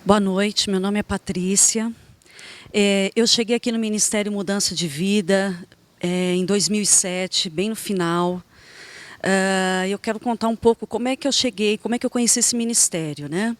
Boa noite, meu nome é Patrícia. Eu cheguei aqui no Ministério Mudança de Vida em 2007, bem no final. Eu quero contar um pouco como é que eu cheguei, como é que eu conheci esse ministério, né?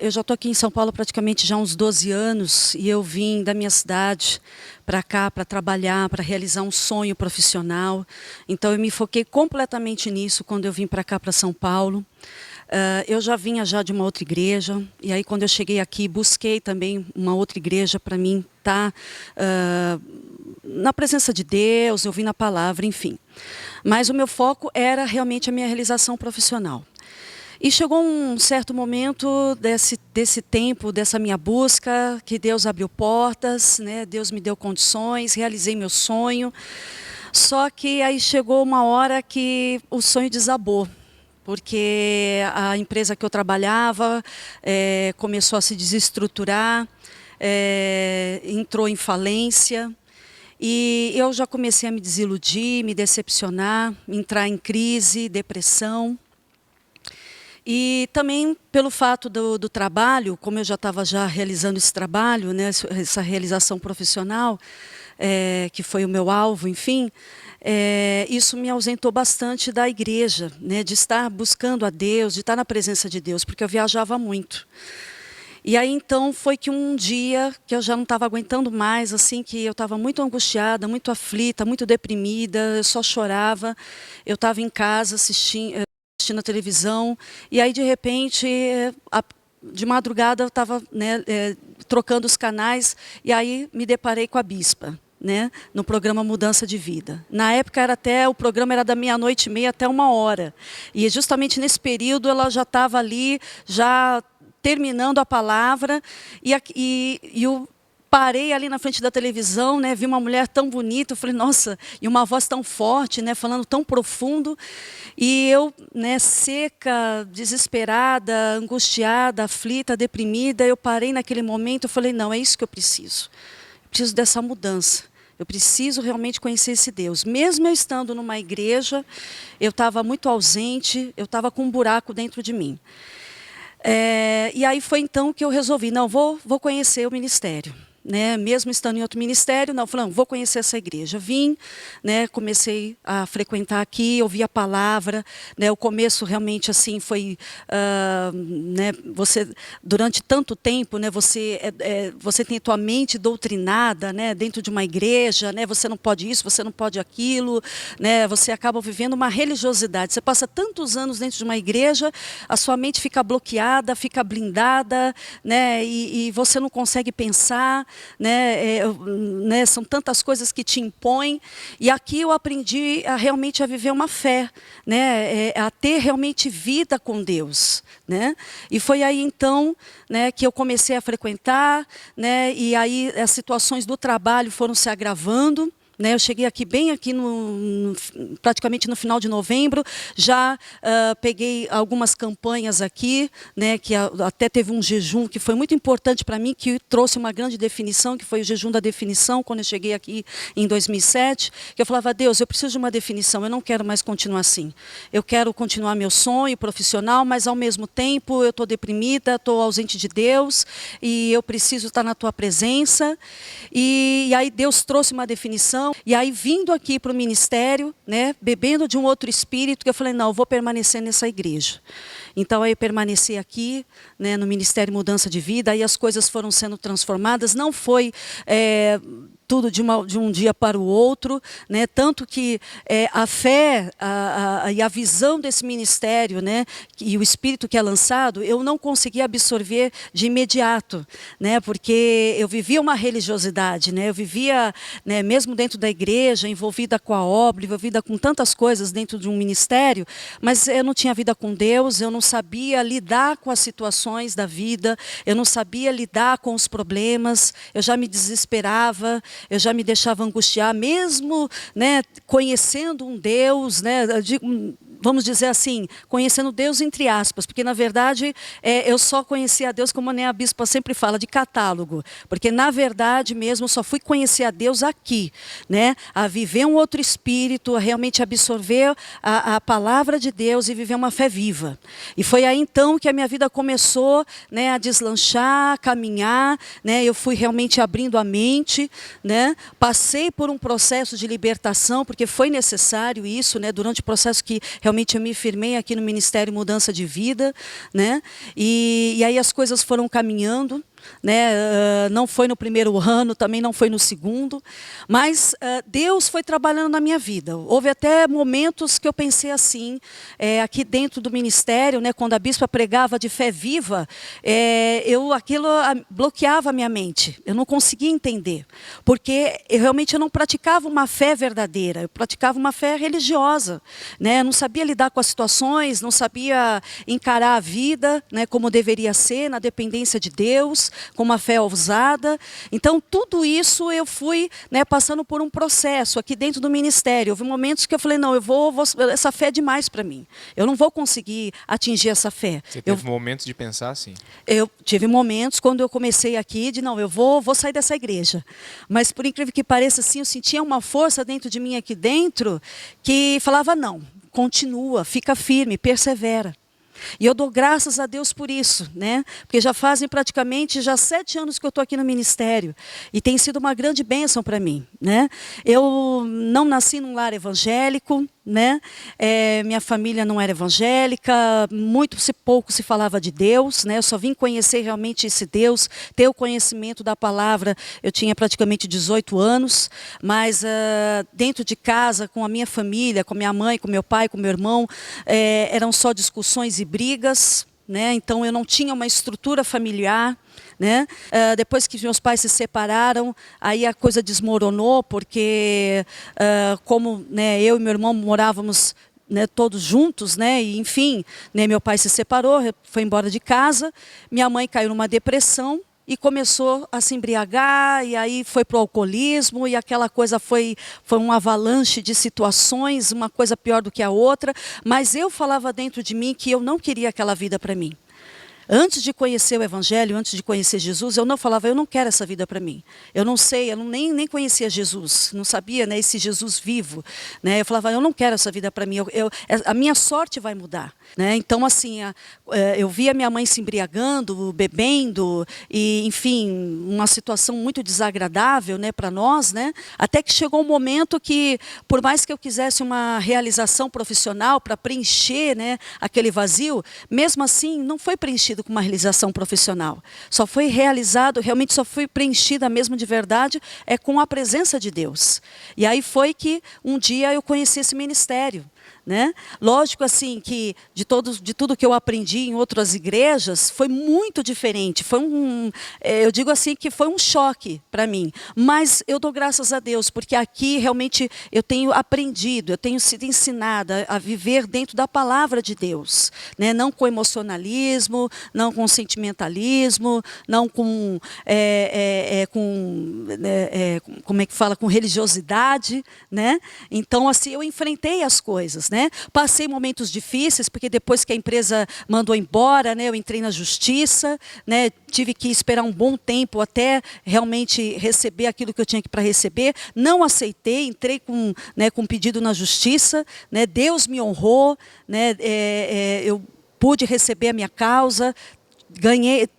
Eu já estou aqui em São Paulo praticamente já há uns 12 anos e eu vim da minha cidade para cá para trabalhar, para realizar um sonho profissional. Então eu me foquei completamente nisso quando eu vim para cá, para São Paulo. Eu já vinha de uma outra igreja, e aí quando eu cheguei aqui, busquei também uma outra igreja para mim estar na presença de Deus, eu vim na palavra, enfim. Mas o meu foco era realmente a minha realização profissional. E chegou um certo momento desse tempo, dessa minha busca, que Deus abriu portas, né? Deus me deu condições, realizei meu sonho. Só que aí chegou uma hora que o sonho desabou. Porque a empresa que eu trabalhava começou a se desestruturar, entrou em falência, e eu já comecei a me desiludir, me decepcionar, entrar em crise, depressão. E também pelo fato do trabalho, como eu já estava realizando esse trabalho, né, essa realização profissional, que foi o meu alvo, enfim, isso me ausentou bastante da igreja, né, de estar buscando a Deus, de estar na presença de Deus, porque eu viajava muito. E aí então foi que um dia que eu já não estava aguentando mais, assim, que eu estava muito angustiada, muito aflita, muito deprimida, eu só chorava. Eu estava em casa assistindo a televisão, e aí de repente, de madrugada eu estava, né, trocando os canais, e aí me deparei com a bispa, né, no programa Mudança de Vida. Na época o programa era da 00:30 até 1h. E justamente nesse período ela já estava ali, já terminando a palavra, e eu parei ali na frente da televisão, né, vi uma mulher tão bonita, eu falei, nossa, e uma voz tão forte, né, falando tão profundo, e eu, né, seca, desesperada, angustiada, aflita, deprimida, eu parei naquele momento, eu falei, não, é isso que eu preciso dessa mudança. Eu preciso realmente conhecer esse Deus. Mesmo eu estando numa igreja, eu estava muito ausente, eu estava com um buraco dentro de mim. E aí foi então que eu resolvi, não, vou conhecer o ministério. Né, mesmo estando em outro ministério, não, falando, vou conhecer essa igreja. Vim, né, comecei a frequentar aqui, ouvi a palavra, né, o começo realmente assim foi, né, você durante tanto tempo, né, você tem a tua mente doutrinada, né, dentro de uma igreja, né, você não pode isso, você não pode aquilo, né, você acaba vivendo uma religiosidade. Você passa tantos anos dentro de uma igreja, a sua mente fica bloqueada, fica blindada, né, e você não consegue pensar. Né, são tantas coisas que te impõem, e aqui eu aprendi realmente a viver uma fé, né, a ter realmente vida com Deus, né, e foi aí então, né, que eu comecei a frequentar, né, e aí as situações do trabalho foram se agravando. Né, eu cheguei aqui bem aqui praticamente no final de novembro, já peguei algumas campanhas aqui, né, que até teve um jejum que foi muito importante para mim, que trouxe uma grande definição, que foi o jejum da definição, quando eu cheguei aqui em 2007, que eu falava, Deus, eu preciso de uma definição, eu não quero mais continuar assim. Eu quero continuar meu sonho profissional, mas ao mesmo tempo eu estou deprimida, estou ausente de Deus, e eu preciso estar na tua presença. E aí Deus trouxe uma definição. E aí, vindo aqui para o ministério, né, bebendo de um outro espírito, que eu falei, não, eu vou permanecer nessa igreja. Então, aí eu permaneci aqui, né, no Ministério Mudança de Vida, aí as coisas foram sendo transformadas, não foi tudo de um dia para o outro, né, tanto que a fé e a visão desse ministério, né, e o espírito que é lançado, eu não consegui absorver de imediato, né, porque eu vivia uma religiosidade, né, eu vivia, né, mesmo dentro da igreja, envolvida com a obra, envolvida com tantas coisas dentro de um ministério, mas eu não tinha vida com Deus, eu não sabia lidar com as situações da vida, eu não sabia lidar com os problemas, eu já me desesperava, eu já me deixava angustiar, mesmo, né, conhecendo um Deus, né, vamos dizer assim, conhecendo Deus entre aspas, porque na verdade eu só conhecia a Deus, como a bispa sempre fala, de catálogo, porque na verdade mesmo eu só fui conhecer a Deus aqui, né? A viver um outro espírito, a realmente absorver a palavra de Deus e viver uma fé viva. E foi aí então que a minha vida começou, né, a deslanchar, a caminhar, né? Eu fui realmente abrindo a mente, né? Passei por um processo de libertação, porque foi necessário isso, né? Durante o processo que realmente eu me firmei aqui no Ministério Mudança de Vida, né? E aí as coisas foram caminhando, né? Não foi no primeiro ano, também não foi no segundo, mas Deus foi trabalhando na minha vida. Houve até momentos que eu pensei assim, aqui dentro do ministério, né, quando a bispa pregava de fé viva, aquilo bloqueava a minha mente, eu não conseguia entender, porque eu não praticava uma fé verdadeira, eu praticava uma fé religiosa, né? Eu não sabia lidar com as situações, não sabia encarar a vida, né, como deveria ser, na dependência de Deus, com uma fé ousada. Então, tudo isso eu fui, né, passando por um processo aqui dentro do ministério. Houve momentos que eu falei, não, essa fé é demais para mim. Eu não vou conseguir atingir essa fé. Você teve momentos de pensar assim? Eu tive momentos quando eu comecei aqui de, não, eu vou sair dessa igreja. Mas, por incrível que pareça, assim, eu sentia uma força dentro de mim aqui dentro que falava, não, continua, fica firme, persevera. E eu dou graças a Deus por isso, né? Porque já fazem praticamente 7 anos que eu estou aqui no ministério. E tem sido uma grande bênção para mim, né? Eu não nasci num lar evangélico, né? Minha família não era evangélica, pouco se falava de Deus, né? Eu só vim conhecer realmente esse Deus, ter o conhecimento da palavra, eu tinha praticamente 18 anos, mas dentro de casa, com a minha família, com minha mãe, com meu pai, com meu irmão, eram só discussões e brigas, né? Então eu não tinha uma estrutura familiar, né? Depois que meus pais se separaram, aí a coisa desmoronou, porque como, né, eu e meu irmão morávamos, né, todos juntos, né, e enfim, né, meu pai se separou, foi embora de casa, minha mãe caiu numa depressão e começou a se embriagar, e aí foi para o alcoolismo, e aquela coisa foi um avalanche de situações, uma coisa pior do que a outra, mas eu falava dentro de mim que eu não queria aquela vida para mim. Antes de conhecer o Evangelho, antes de conhecer Jesus, eu não falava, eu não quero essa vida para mim. Eu não sei, nem conhecia Jesus, não sabia, né, esse Jesus vivo, né? Eu falava, eu não quero essa vida para mim, a minha sorte vai mudar, né? Então, assim, eu via minha mãe se embriagando, bebendo, e, enfim, uma situação muito desagradável, né, para nós, né? Até que chegou um momento que, por mais que eu quisesse uma realização profissional para preencher, né, aquele vazio, mesmo assim, não foi preenchido com uma realização profissional. Só foi realizado, realmente só foi preenchida mesmo de verdade, com a presença de Deus. E aí foi que um dia eu conheci esse ministério, né? Lógico assim que de tudo que eu aprendi em outras igrejas foi muito diferente, eu digo assim que foi um choque para mim, mas eu dou graças a Deus, porque aqui realmente eu tenho aprendido, eu tenho sido ensinada a viver dentro da palavra de Deus, né? Não com emocionalismo, não com sentimentalismo, não com, como é que fala, com religiosidade, né? Então assim, eu enfrentei as coisas, né? Passei momentos difíceis, porque depois que a empresa mandou embora, né, eu entrei na justiça, né, tive que esperar um bom tempo até realmente receber aquilo que eu tinha para receber. Não aceitei, entrei com pedido na justiça, né, Deus me honrou, né, eu pude receber a minha causa.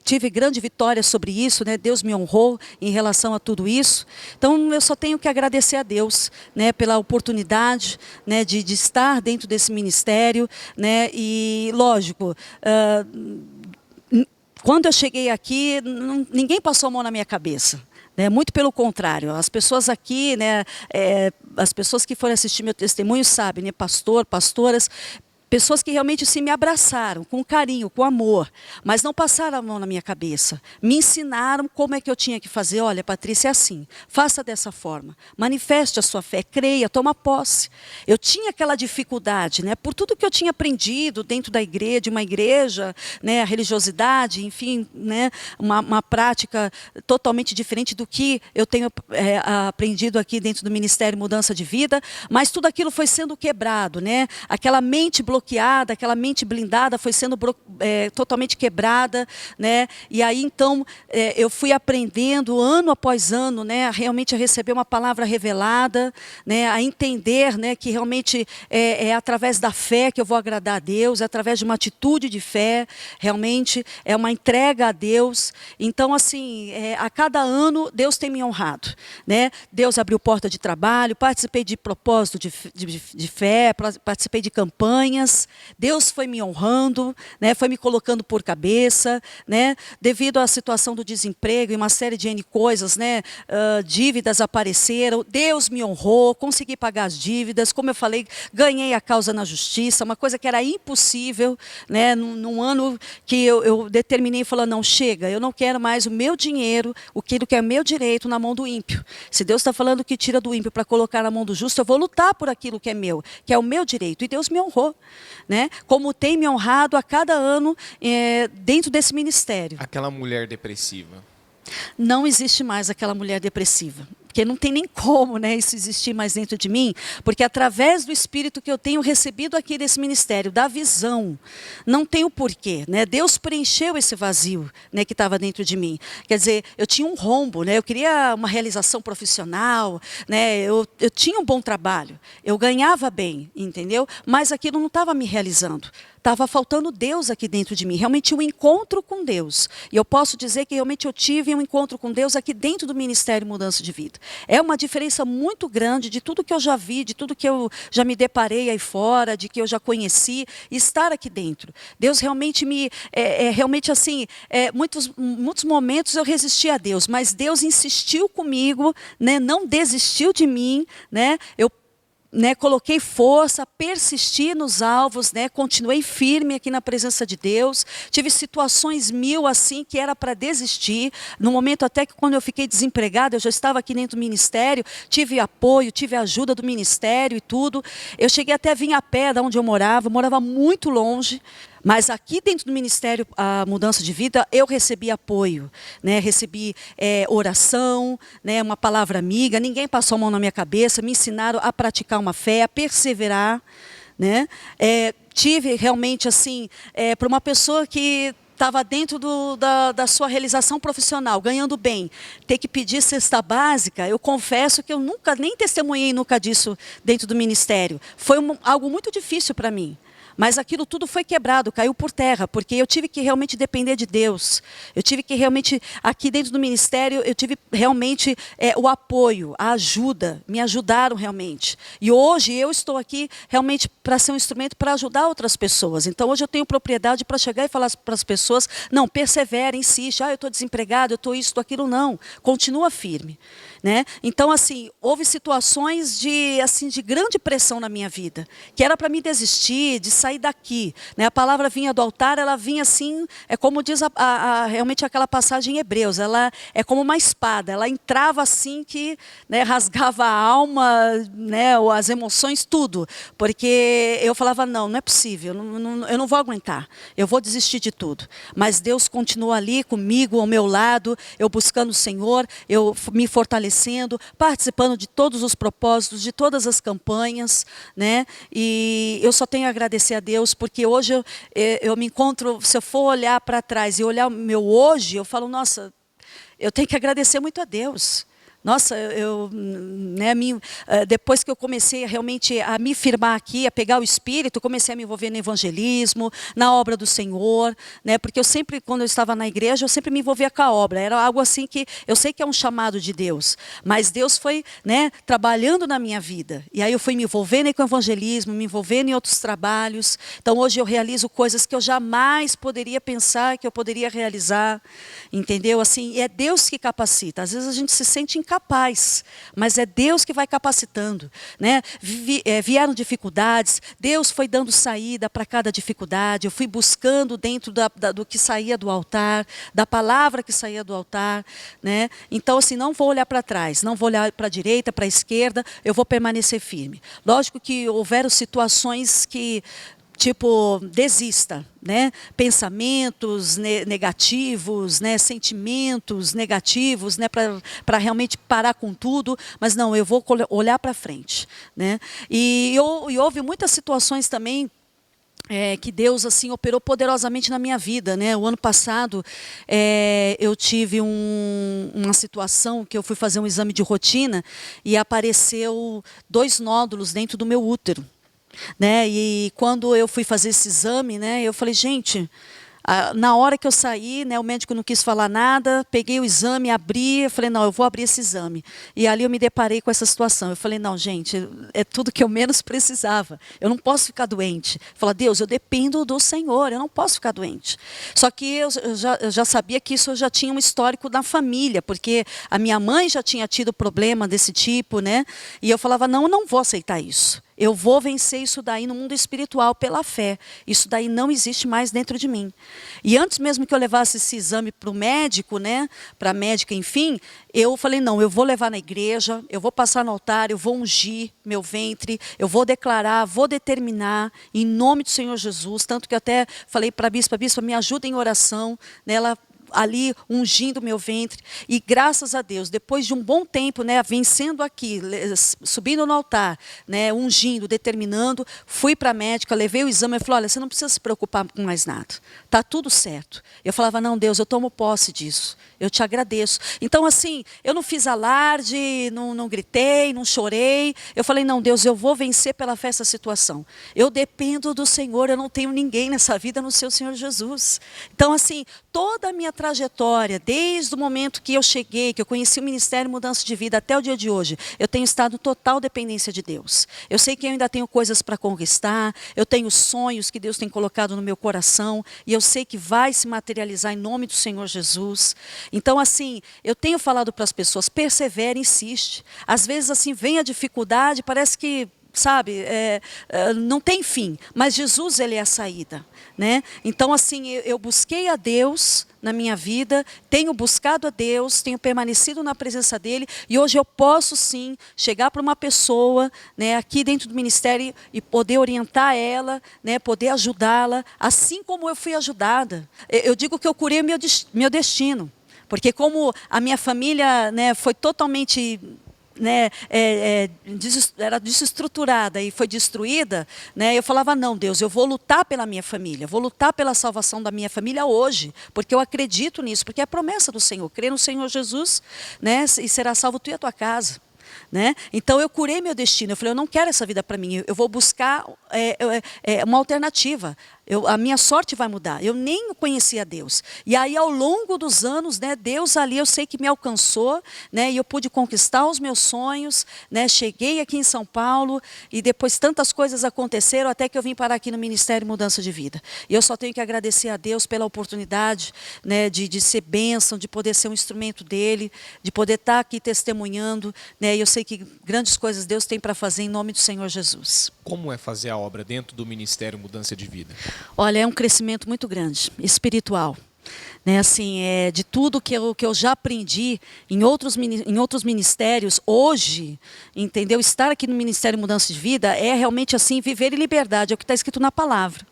Tive grande vitória sobre isso, né? Deus me honrou em relação a tudo isso. Então eu só tenho que agradecer a Deus, né, pela oportunidade, né, de estar dentro desse ministério, né? E lógico, quando eu cheguei aqui, ninguém passou a mão na minha cabeça. Muito pelo contrário, as pessoas aqui, né, as pessoas que foram assistir meu testemunho sabem, né, pastoras, Pessoas que realmente se me abraçaram com carinho, com amor, mas não passaram a mão na minha cabeça. Me ensinaram como é que eu tinha que fazer. Olha, Patrícia, é assim, faça dessa forma. Manifeste a sua fé, creia, toma posse. Eu tinha aquela dificuldade, né? Por tudo que eu tinha aprendido dentro da igreja, de uma igreja, né? A religiosidade, enfim, né? Uma prática totalmente diferente do que eu tenho aprendido aqui dentro do Ministério Mudança de Vida, mas tudo aquilo foi sendo quebrado, né? Aquela mente bloqueada, aquela mente blindada foi sendo totalmente quebrada, né? E aí então eu fui aprendendo ano após ano, né? Realmente a receber uma palavra revelada, né? A entender, né? Que realmente é através da fé que eu vou agradar a Deus, é através de uma atitude de fé, realmente é uma entrega a Deus. Então assim, a cada ano Deus tem me honrado, né? Deus abriu porta de trabalho, participei de propósito de fé, participei de campanhas. Deus foi me honrando, né, foi me colocando por cabeça, né, devido à situação do desemprego e uma série de N coisas, né, dívidas apareceram, Deus me honrou, consegui pagar as dívidas, como eu falei, ganhei a causa na justiça, uma coisa que era impossível, né, num ano que eu determinei, falando, não, chega, eu não quero mais o meu dinheiro, aquilo que é meu direito na mão do ímpio. Se Deus está falando que tira do ímpio para colocar na mão do justo, eu vou lutar por aquilo que é meu, que é o meu direito, e Deus me honrou. Né? Como tem me honrado a cada ano dentro desse ministério. Aquela mulher depressiva. Não existe mais aquela mulher depressiva. Porque não tem nem como, né, isso existir mais dentro de mim, porque através do Espírito que eu tenho recebido aqui desse ministério, da visão, não tem o porquê, né? Deus preencheu esse vazio, né, que estava dentro de mim. Quer dizer, eu tinha um rombo, né? Eu queria uma realização profissional, né? Eu tinha um bom trabalho, eu ganhava bem, entendeu? Mas aquilo não estava me realizando. Estava faltando Deus aqui dentro de mim, realmente um encontro com Deus. E eu posso dizer que realmente eu tive um encontro com Deus aqui dentro do Ministério Mudança de Vida. É uma diferença muito grande de tudo que eu já vi, de tudo que eu já me deparei aí fora, de que eu já conheci, estar aqui dentro. Deus realmente realmente assim, muitos momentos eu resisti a Deus, mas Deus insistiu comigo, né, não desistiu de mim, né, coloquei força, persisti nos alvos, né, continuei firme aqui na presença de Deus. Tive situações mil assim que era para desistir. No momento até que quando eu fiquei desempregada, eu já estava aqui dentro do ministério, tive apoio, tive ajuda do ministério e tudo. Eu cheguei até a vir a pé de onde eu morava muito longe. Mas aqui dentro do Ministério a Mudança de Vida, eu recebi apoio, né? Recebi oração, né? Uma palavra amiga, ninguém passou a mão na minha cabeça, me ensinaram a praticar uma fé, a perseverar, né? Tive realmente assim, para uma pessoa que estava dentro da sua realização profissional, ganhando bem, ter que pedir cesta básica, eu confesso que eu nunca, nem testemunhei nunca disso dentro do ministério. Foi algo muito difícil para mim. Mas aquilo tudo foi quebrado, caiu por terra, porque eu tive que realmente depender de Deus. Eu tive que realmente, aqui dentro do ministério, eu tive realmente o apoio, a ajuda, me ajudaram realmente. E hoje eu estou aqui realmente para ser um instrumento para ajudar outras pessoas. Então hoje eu tenho propriedade para chegar e falar para as pessoas, não, persevera, insiste, eu estou desempregado, eu estou isso, estou aquilo, não, continua firme. Né? Então, assim, houve situações de grande pressão na minha vida, que era para mim desistir, de sair daqui. Né? A palavra vinha do altar, ela vinha assim, como diz realmente aquela passagem em Hebreus, ela é como uma espada, ela entrava assim que, né, rasgava a alma, né, as emoções, tudo. Porque eu falava, não é possível, eu não vou aguentar, eu vou desistir de tudo. Mas Deus continua ali comigo, ao meu lado, eu buscando o Senhor, eu me fortalecendo, participando de todos os propósitos, de todas as campanhas, né? E eu só tenho a agradecer a Deus, porque hoje eu me encontro, se eu for olhar para trás e olhar o meu hoje, eu falo, nossa, eu tenho que agradecer muito a Deus. Nossa, depois que eu comecei realmente a me firmar aqui, a pegar o Espírito, comecei a me envolver no evangelismo, na obra do Senhor, né? Porque eu sempre, quando eu estava na igreja, eu sempre me envolvia com a obra. Era algo assim que eu sei que é um chamado de Deus, mas Deus foi, né, trabalhando na minha vida. E aí eu fui me envolvendo com o evangelismo, me envolvendo em outros trabalhos. Então hoje eu realizo coisas que eu jamais poderia pensar que eu poderia realizar, entendeu? Assim, é Deus que capacita. Às vezes a gente se sente incapaz, incapaz, mas é Deus que vai capacitando, né? Vieram dificuldades, Deus foi dando saída para cada dificuldade, eu fui buscando dentro do que saía do altar, da palavra que saía do altar, né? Então, assim, não vou olhar para trás, não vou olhar para a direita, para a esquerda, eu vou permanecer firme. Lógico que houveram situações que, tipo, desista, né? Pensamentos negativos, né? Sentimentos negativos, né? Para realmente parar com tudo, mas não, eu vou olhar para frente, né? E houve muitas situações também que Deus assim operou poderosamente na minha vida, né? O ano passado eu tive uma situação que eu fui fazer um exame de rotina e apareceu 2 nódulos dentro do meu útero, né? E quando eu fui fazer esse exame, né, eu falei, gente, na hora que eu saí, né, o médico não quis falar nada, peguei o exame, abri, eu falei, não, eu vou abrir esse exame. E ali eu me deparei com essa situação. Eu falei, não, gente, é tudo que eu menos precisava. Eu não posso ficar doente. Falar, Deus, eu dependo do Senhor, eu não posso ficar doente. Só que eu já sabia que isso já tinha um histórico na família, porque a minha mãe já tinha tido problema desse tipo, né? E eu falava, não, eu não vou aceitar isso. Eu vou vencer isso daí no mundo espiritual pela fé. Isso daí não existe mais dentro de mim. E antes mesmo que eu levasse esse exame para o médico, né, para a médica, enfim, eu falei, não, eu vou levar na igreja, eu vou passar no altar, eu vou ungir meu ventre, eu vou declarar, vou determinar, em nome do Senhor Jesus. Tanto que eu até falei para a bispa, me ajuda em oração, né, ela ali ungindo meu ventre, e graças a Deus, depois de um bom tempo, né, vencendo aqui, subindo no altar, né, ungindo, determinando, fui para a médica, levei o exame, e falei, olha, você não precisa se preocupar com mais nada, está tudo certo. Eu falava, não, Deus, eu tomo posse disso, eu te agradeço. Então, assim, eu não fiz alarde, não gritei, não chorei, eu falei, não, Deus, eu vou vencer pela fé essa situação. Eu dependo do Senhor, eu não tenho ninguém nessa vida, no seu Senhor Jesus. Então, assim, toda a minha trajetória, desde o momento que eu cheguei, que eu conheci o Ministério Mudança de Vida até o dia de hoje, eu tenho estado em total dependência de Deus. Eu sei que eu ainda tenho coisas para conquistar, eu tenho sonhos que Deus tem colocado no meu coração, e eu sei que vai se materializar em nome do Senhor Jesus. Então, assim, eu tenho falado para as pessoas, persevere, insiste. Às vezes, assim, vem a dificuldade, parece que, sabe, não tem fim, mas Jesus, ele é a saída, né? Então, assim, eu busquei a Deus na minha vida, tenho buscado a Deus, tenho permanecido na presença dele, e hoje eu posso sim chegar para uma pessoa, né, aqui dentro do ministério e poder orientar ela, né, poder ajudá-la, assim como eu fui ajudada. Eu digo que eu curei meu destino, porque como a minha família, né, foi totalmente, né, era desestruturada e foi destruída, né, eu falava, não, Deus, eu vou lutar pela minha família, vou lutar pela salvação da minha família hoje, porque eu acredito nisso, porque é a promessa do Senhor, crê no Senhor Jesus, né, e será salvo tu e a tua casa. Né? Então eu curei meu destino, eu falei, eu não quero essa vida para mim, eu vou buscar uma alternativa. A minha sorte vai mudar. Eu nem conhecia Deus. E aí, ao longo dos anos, né, Deus ali, eu sei que me alcançou, né, e eu pude conquistar os meus sonhos, né, cheguei aqui em São Paulo, e depois tantas coisas aconteceram, até que eu vim parar aqui no Ministério Mudança de Vida. E eu só tenho que agradecer a Deus pela oportunidade, né, de ser bênção, de poder ser um instrumento dEle, de poder estar aqui testemunhando, né, e eu sei que grandes coisas Deus tem para fazer em nome do Senhor Jesus. Como é fazer a obra dentro do Ministério Mudança de Vida? Olha, é um crescimento muito grande, espiritual. Né, assim, de tudo que eu já aprendi em outros ministérios, hoje, entendeu? Estar aqui no Ministério Mudança de Vida é realmente assim, viver em liberdade, é o que está escrito na palavra.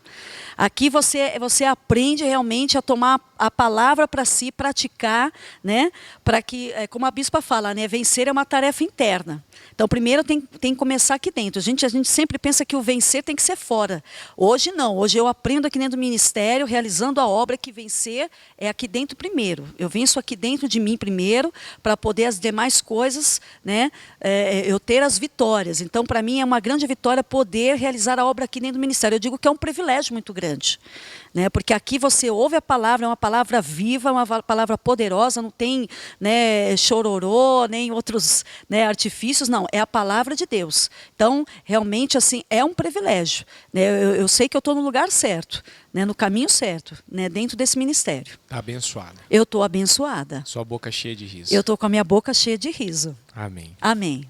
Aqui você aprende realmente a tomar a palavra para si, praticar, né? Para que, como a bispa fala, né? Vencer é uma tarefa interna. Então, primeiro tem que começar aqui dentro. A gente sempre pensa que o vencer tem que ser fora. Hoje não. Hoje eu aprendo aqui dentro do ministério, realizando a obra, que vencer é aqui dentro primeiro. Eu venço aqui dentro de mim primeiro, para poder as demais coisas, né? Eu ter as vitórias. Então, para mim é uma grande vitória poder realizar a obra aqui dentro do ministério. Eu digo que é um privilégio muito grande, né? Porque aqui você ouve a palavra, é uma palavra palavra viva, uma palavra poderosa, não tem, né, chororô, nem outros, né, artifícios, não, é a palavra de Deus. Então, realmente, assim, é um privilégio, né? Eu sei que eu estou no lugar certo, né, no caminho certo, né, dentro desse ministério. Está abençoada. Eu estou abençoada. Sua boca cheia de riso. Eu estou com a minha boca cheia de riso. Amém. Amém.